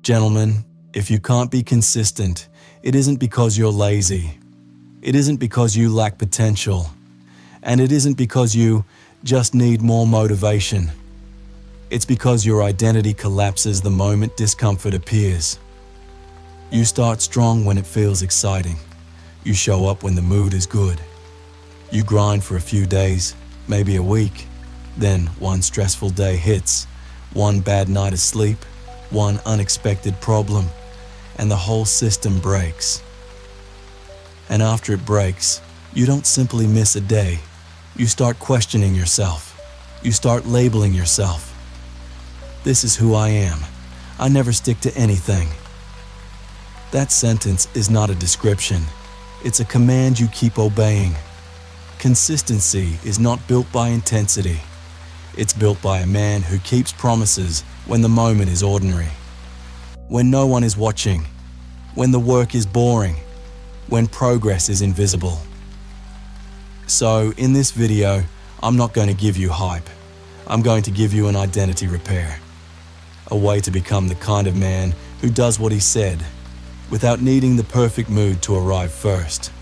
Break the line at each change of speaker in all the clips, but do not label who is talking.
Gentlemen, if you can't be consistent, it isn't because you're lazy. It isn't because you lack potential. And it isn't because you just need more motivation. It's because your identity collapses the moment discomfort appears. You start strong when it feels exciting. You show up when the mood is good. You grind for a few days, maybe a week. Then one stressful day hits, one bad night of sleep, one unexpected problem, and the whole system breaks. And after it breaks, you don't simply miss a day. You start questioning yourself. You start labeling yourself. This is who I am. I never stick to anything. That sentence is not a description. It's a command you keep obeying. Consistency is not built by intensity. It's built by a man who keeps promises when the moment is ordinary, when no one is watching, when the work is boring, when progress is invisible. So in this video, I'm not going to give you hype. I'm going to give you an identity repair, a way to become the kind of man who does what he said, without needing the perfect mood to arrive first.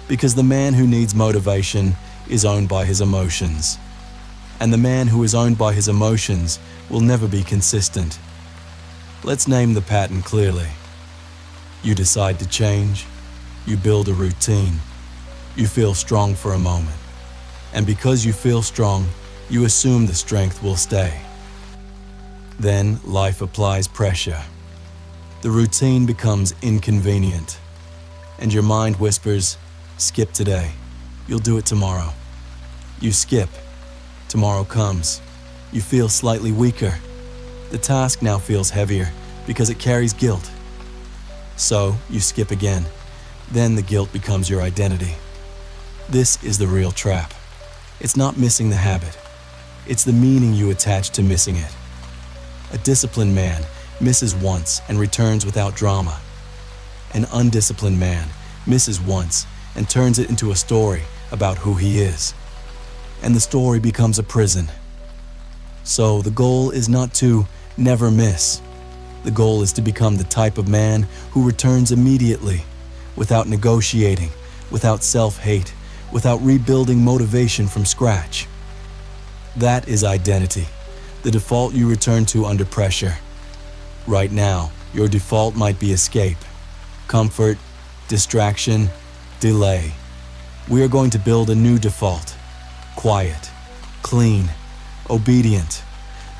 Because the man who needs motivation is owned by his emotions. And the man who is owned by his emotions will never be consistent. Let's name the pattern clearly. You decide to change. You build a routine. You feel strong for a moment. And because you feel strong, you assume the strength will stay. Then life applies pressure. The routine becomes inconvenient. And your mind whispers, skip today. You'll do it tomorrow. You skip. Tomorrow comes. You feel slightly weaker. The task now feels heavier because it carries guilt. So you skip again. Then the guilt becomes your identity. This is the real trap. It's not missing the habit. It's the meaning you attach to missing it. A disciplined man misses once and returns without drama. An undisciplined man misses once and turns it into a story about who he is. And the story becomes a prison. So the goal is not to never miss. The goal is to become the type of man who returns immediately, without negotiating, without self-hate, without rebuilding motivation from scratch. That is identity, the default you return to under pressure. Right now, your default might be escape, comfort, distraction, delay. We are going to build a new default. Quiet, clean, obedient.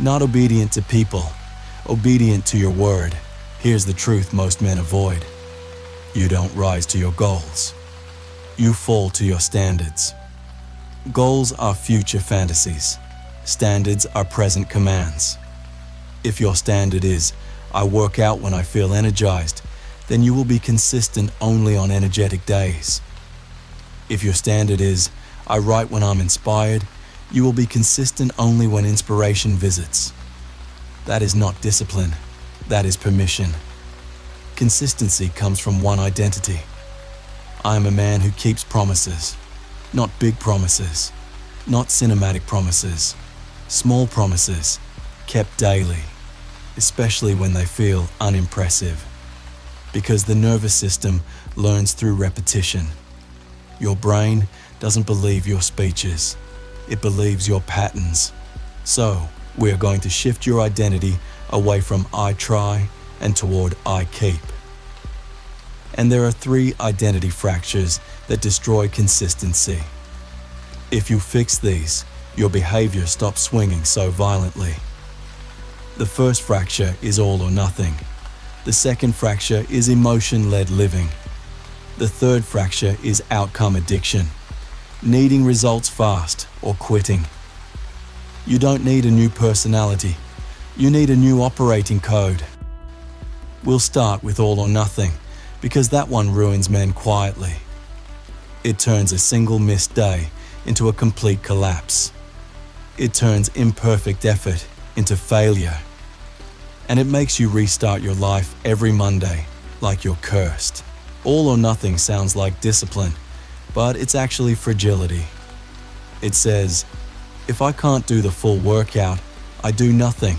Not obedient to people, obedient to your word. Here's the truth most men avoid. You don't rise to your goals. You fall to your standards. Goals are future fantasies. Standards are present commands. If your standard is, I work out when I feel energized, then you will be consistent only on energetic days. If your standard is, I write when I'm inspired, you will be consistent only when inspiration visits. That is not discipline, that is permission. Consistency comes from one identity. I am a man who keeps promises, not big promises, not cinematic promises, small promises, kept daily, especially when they feel unimpressive. Because the nervous system learns through repetition. Your brain doesn't believe your speeches, it believes your patterns. So, we are going to shift your identity away from I try and toward I keep. And there are 3 identity fractures that destroy consistency. If you fix these, your behavior stops swinging so violently. The first fracture is all or nothing. The second fracture is emotion-led living. The third fracture is outcome addiction, needing results fast or quitting. You don't need a new personality. You need a new operating code. We'll start with all or nothing because that one ruins men quietly. It turns a single missed day into a complete collapse. It turns imperfect effort into failure. And it makes you restart your life every Monday like you're cursed. All or nothing sounds like discipline, but it's actually fragility. It says, if I can't do the full workout, I do nothing.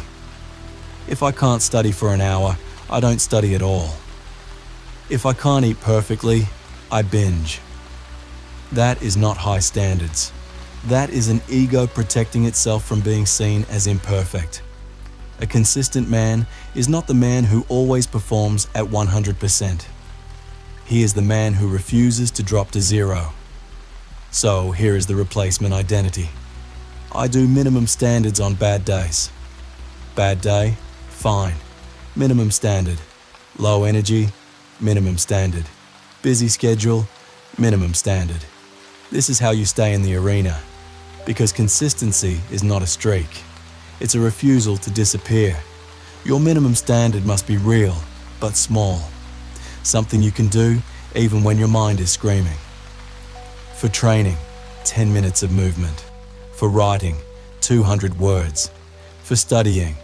If I can't study for an hour, I don't study at all. If I can't eat perfectly, I binge. That is not high standards. That is an ego protecting itself from being seen as imperfect. A consistent man is not the man who always performs at 100%. He is the man who refuses to drop to zero. So here is the replacement identity. I do minimum standards on bad days. Bad day, fine. Minimum standard. Low energy, minimum standard. Busy schedule, minimum standard. This is how you stay in the arena. Because consistency is not a streak. It's a refusal to disappear. Your minimum standard must be real, but small. Something you can do even when your mind is screaming. For training, 10 minutes of movement. For writing, 200 words. For studying,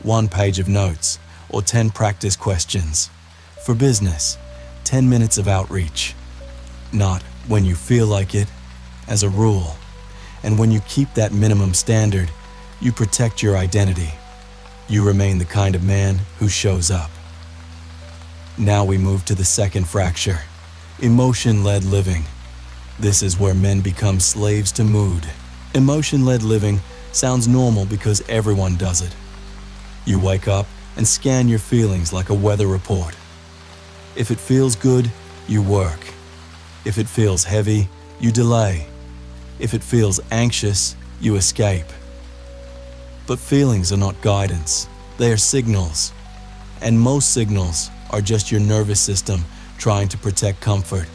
1 page of notes or 10 practice questions. For business, 10 minutes of outreach. Not when you feel like it, as a rule. And when you keep that minimum standard, you protect your identity. You remain the kind of man who shows up. Now we move to the second fracture, emotion-led living. This is where men become slaves to mood. Emotion-led living sounds normal because everyone does it. You wake up and scan your feelings like a weather report. If it feels good, you work. If it feels heavy, you delay. If it feels anxious, you escape. But feelings are not guidance, they are signals. And most signals are just your nervous system trying to protect comfort.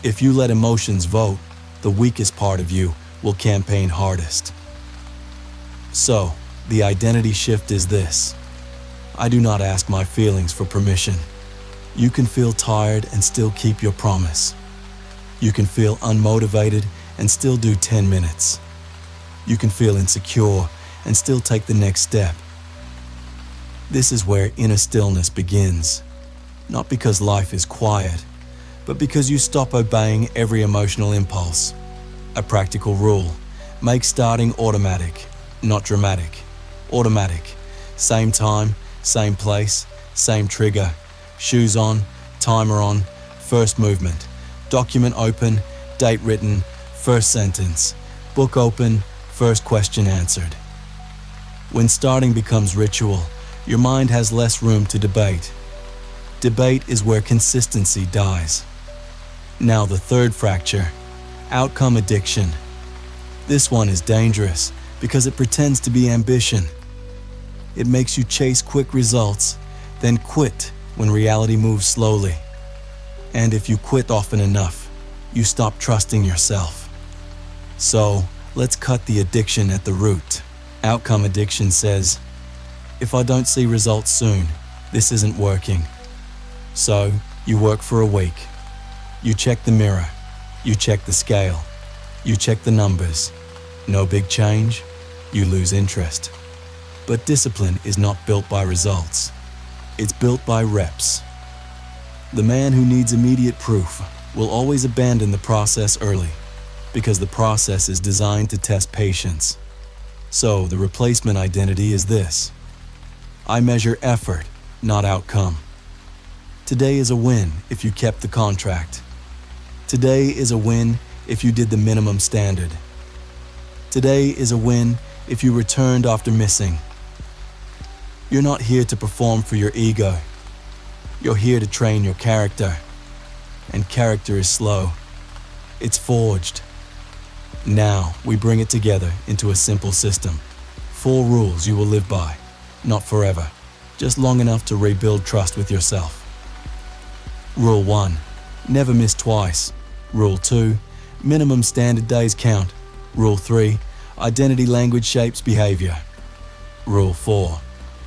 If you let emotions vote, the weakest part of you will campaign hardest. So, the identity shift is this. I do not ask my feelings for permission. You can feel tired and still keep your promise. You can feel unmotivated and still do 10 minutes. You can feel insecure and still take the next step. This is where inner stillness begins. Not because life is quiet, but because you stop obeying every emotional impulse. A practical rule: make starting automatic, not dramatic. Automatic. Same time, same place, same trigger. Shoes on, timer on, first movement. Document open, date written, first sentence. Book open, first question answered. When starting becomes ritual, your mind has less room to debate. Debate is where consistency dies. Now the third fracture, outcome addiction. This one is dangerous because it pretends to be ambition. It makes you chase quick results, then quit when reality moves slowly. And if you quit often enough, you stop trusting yourself. So, let's cut the addiction at the root. Outcome addiction says, if I don't see results soon, this isn't working. So, you work for a week. You check the mirror. You check the scale. You check the numbers. No big change. You lose interest. But discipline is not built by results. It's built by reps. The man who needs immediate proof will always abandon the process early, because the process is designed to test patience. So the replacement identity is this: I measure effort, not outcome. Today is a win if you kept the contract. Today is a win if you did the minimum standard. Today is a win if you returned after missing. You're not here to perform for your ego. You're here to train your character. And character is slow. It's forged. Now we bring it together into a simple system. 4 rules you will live by, not forever, just long enough to rebuild trust with yourself. Rule 1, never miss twice. Rule 2, minimum standard days count. Rule 3, identity language shapes behavior. Rule 4,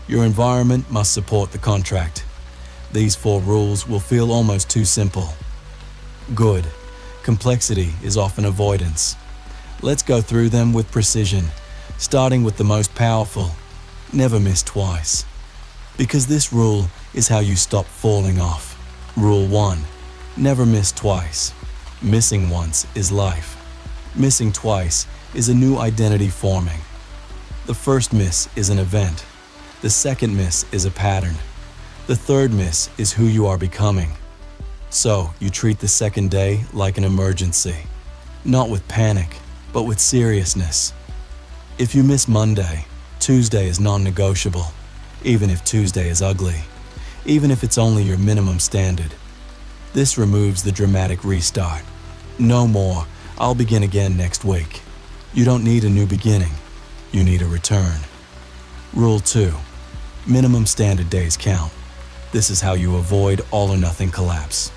your environment must support the contract. These 4 rules will feel almost too simple. Good. Complexity is often avoidance. Let's go through them with precision, starting with the most powerful: never miss twice. Because this rule is how you stop falling off. Rule 1, never miss twice. Missing once is life. Missing twice is a new identity forming. The first miss is an event. The second miss is a pattern. The third miss is who you are becoming. So, you treat the second day like an emergency. Not with panic, but with seriousness. If you miss Monday, Tuesday is non-negotiable, even if Tuesday is ugly, even if it's only your minimum standard. This removes the dramatic restart. No more, I'll begin again next week. You don't need a new beginning, you need a return. Rule 2. Minimum standard days count. This is how you avoid all or nothing collapse.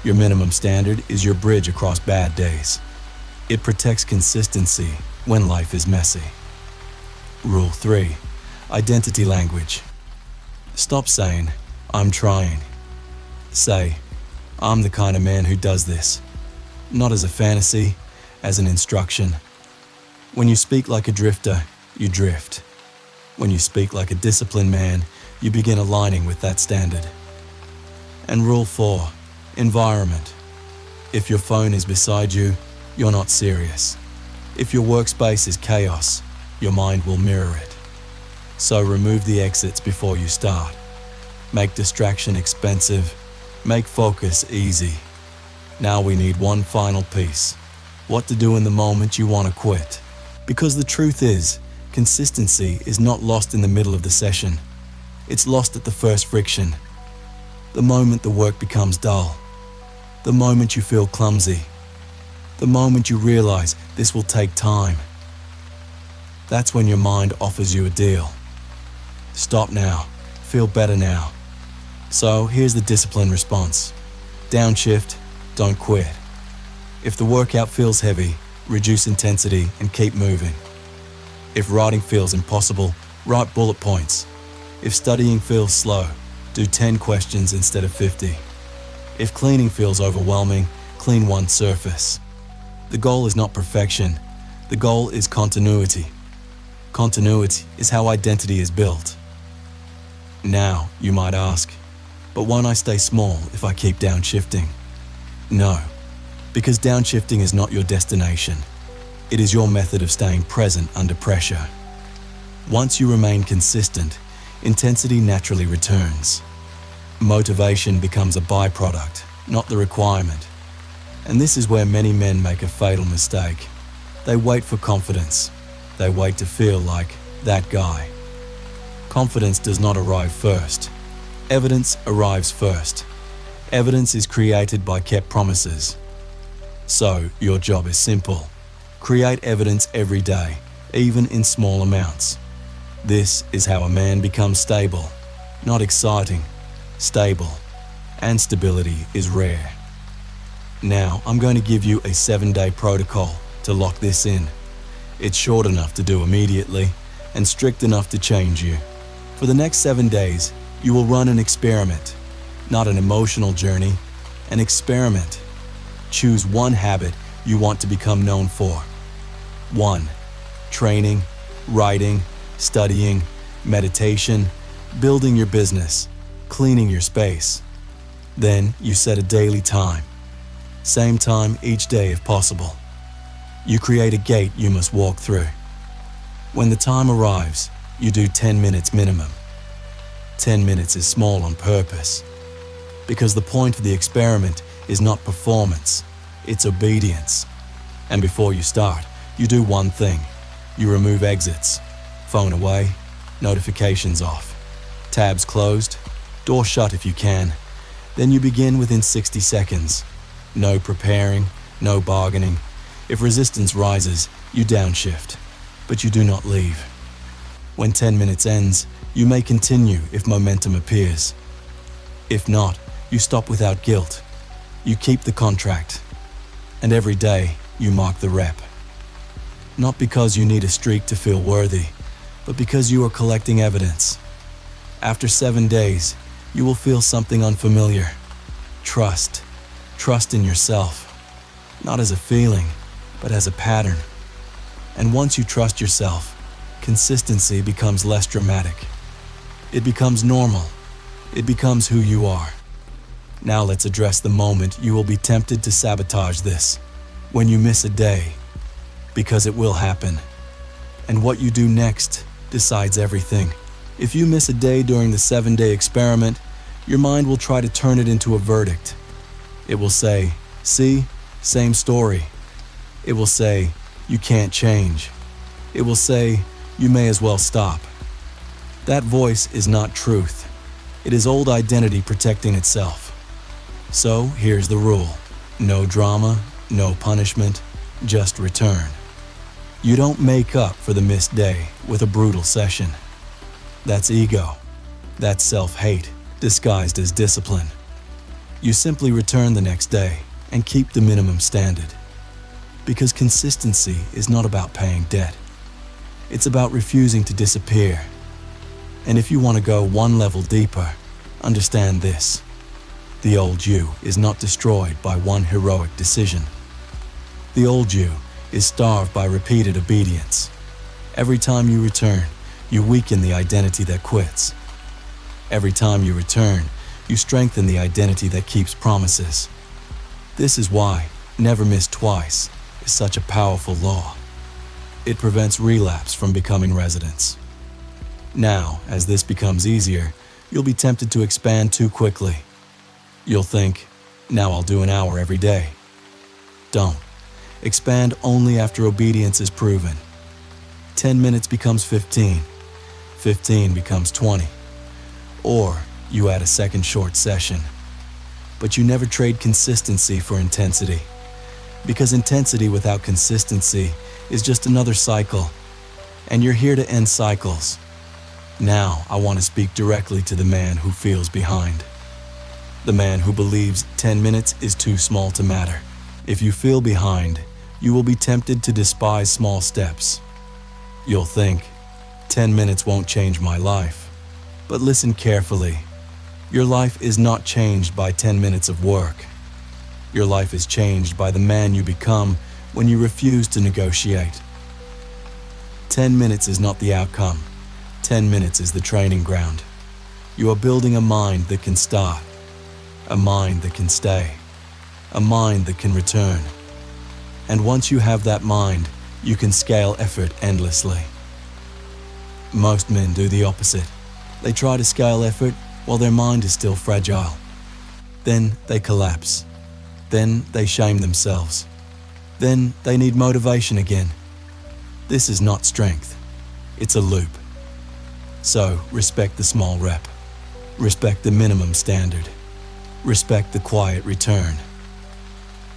Your minimum standard is your bridge across bad days. It protects consistency when life is messy. Rule 3. Identity language. Stop saying, "I'm trying." Say, "I'm the kind of man who does this." Not as a fantasy, as an instruction. When you speak like a drifter, you drift. When you speak like a disciplined man, you begin aligning with that standard. And Rule 4. Environment. If your phone is beside you, you're not serious. If your workspace is chaos, your mind will mirror it. So remove the exits before you start. Make distraction expensive. Make focus easy. Now we need one final piece. What to do in the moment you want to quit. Because the truth is, consistency is not lost in the middle of the session. It's lost at the first friction. The moment the work becomes dull. The moment you feel clumsy. The moment you realize this will take time. That's when your mind offers you a deal. Stop now. Feel better now. So here's the discipline response. Downshift, don't quit. If the workout feels heavy, reduce intensity and keep moving. If writing feels impossible, write bullet points. If studying feels slow, do 10 questions instead of 50. If cleaning feels overwhelming, clean one surface. The goal is not perfection. The goal is continuity. Continuity is how identity is built. Now, you might ask, but won't I stay small if I keep downshifting? No, because downshifting is not your destination. It is your method of staying present under pressure. Once you remain consistent, intensity naturally returns. Motivation becomes a byproduct, not the requirement. And this is where many men make a fatal mistake. They wait for confidence. They wait to feel like that guy. Confidence does not arrive first. Evidence arrives first. Evidence is created by kept promises. So, your job is simple. Create evidence every day, even in small amounts. This is how a man becomes stable. Not exciting, stable. And stability is rare. Now, I'm going to give you a 7-day protocol to lock this in. It's short enough to do immediately and strict enough to change you. For the next 7 days, you will run an experiment, not an emotional journey, an experiment. Choose one habit you want to become known for. 1. Training, writing, studying, meditation, building your business, cleaning your space. Then you set a daily time. Same time each day if possible. You create a gate you must walk through. When the time arrives, you do 10 minutes minimum. 10 minutes is small on purpose. Because the point of the experiment is not performance, it's obedience. And before you start, you do one thing. You remove exits. Phone away, notifications off. Tabs closed, door shut if you can. Then you begin within 60 seconds. No preparing, no bargaining. If resistance rises, you downshift, but you do not leave. When 10 minutes ends, you may continue if momentum appears. If not, you stop without guilt. You keep the contract. And every day, you mark the rep. Not because you need a streak to feel worthy, but because you are collecting evidence. After 7 days, you will feel something unfamiliar. Trust. Trust in yourself. Not as a feeling, but as a pattern. And once you trust yourself, consistency becomes less dramatic. It becomes normal. It becomes who you are. Now let's address the moment you will be tempted to sabotage this. When you miss a day, because it will happen. And what you do next decides everything. If you miss a day during the 7-day experiment, your mind will try to turn it into a verdict. It will say, "See, same story." It will say, "You can't change." It will say, "You may as well stop." That voice is not truth. It is old identity protecting itself. So here's the rule. No drama, no punishment, just return. You don't make up for the missed day with a brutal session. That's ego. That's self-hate disguised as discipline. You simply return the next day and keep the minimum standard. Because consistency is not about paying debt. It's about refusing to disappear. And if you want to go one level deeper, understand this. The old you is not destroyed by one heroic decision. The old you is starved by repeated obedience. Every time you return, you weaken the identity that quits. Every time you return, you strengthen the identity that keeps promises. This is why never miss twice is such a powerful law. It prevents relapse from becoming residence. Now, as this becomes easier, you'll be tempted to expand too quickly. You'll think, now I'll do an hour every day. Don't. Expand only after obedience is proven. 10 minutes becomes 15. 15 becomes 20. Or you add a second short session. But you never trade consistency for intensity. Because intensity without consistency is just another cycle. And you're here to end cycles. Now I want to speak directly to the man who feels behind. The man who believes 10 minutes is too small to matter. If you feel behind, you will be tempted to despise small steps. You'll think, 10 minutes won't change my life. But listen carefully. Your life is not changed by 10 minutes of work. Your life is changed by the man you become when you refuse to negotiate. 10 minutes is not the outcome. 10 minutes is the training ground. You are building a mind that can start, a mind that can stay, a mind that can return. And once you have that mind, you can scale effort endlessly. Most men do the opposite. They try to scale effort while their mind is still fragile. Then they collapse. Then they shame themselves. Then they need motivation again. This is not strength. It's a loop. So respect the small rep. Respect the minimum standard. Respect the quiet return.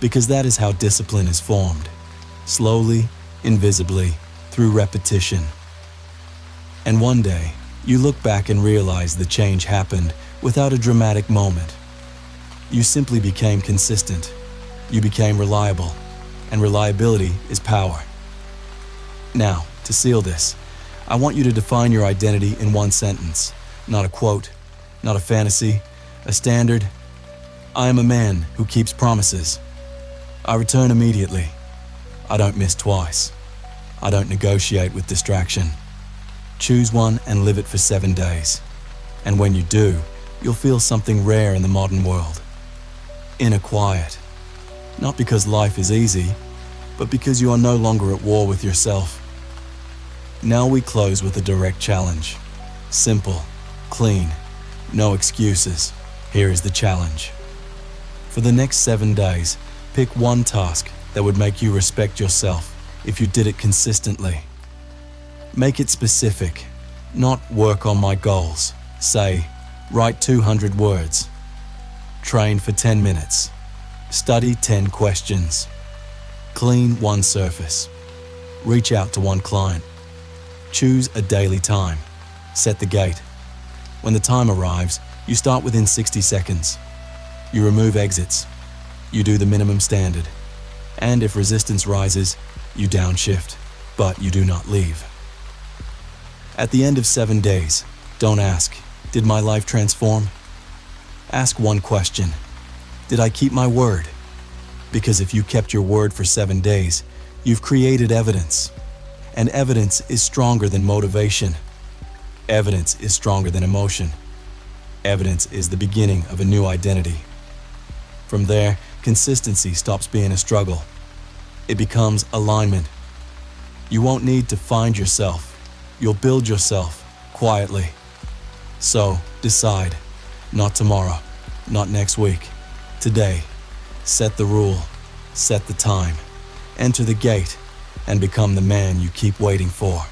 Because that is how discipline is formed. Slowly, invisibly, through repetition. And one day, you look back and realize the change happened without a dramatic moment. You simply became consistent. You became reliable. And reliability is power. Now, to seal this, I want you to define your identity in one sentence. Not a quote, not a fantasy, a standard. I am a man who keeps promises. I return immediately. I don't miss twice. I don't negotiate with distraction. Choose one and live it for 7 days. And when you do, you'll feel something rare in the modern world. Inner quiet. Not because life is easy, but because you are no longer at war with yourself. Now we close with a direct challenge. Simple, clean, no excuses. Here is the challenge. For the next 7 days, pick one task that would make you respect yourself if you did it consistently. Make it specific, not work on my goals. Say, write 200 words. Train for 10 minutes. Study 10 questions. Clean one surface. Reach out to one client. Choose a daily time. Set the gate. When the time arrives, you start within 60 seconds. You remove exits. You do the minimum standard. And if resistance rises, you downshift, but you do not leave. At the end of 7 days, don't ask, did my life transform? Ask one question. Did I keep my word? Because if you kept your word for 7 days, you've created evidence. And evidence is stronger than motivation. Evidence is stronger than emotion. Evidence is the beginning of a new identity. From there, consistency stops being a struggle. It becomes alignment. You won't need to find yourself. You'll build yourself quietly. So, decide. Not tomorrow, not next week. Today, set the rule, set the time, enter the gate, and become the man you keep waiting for.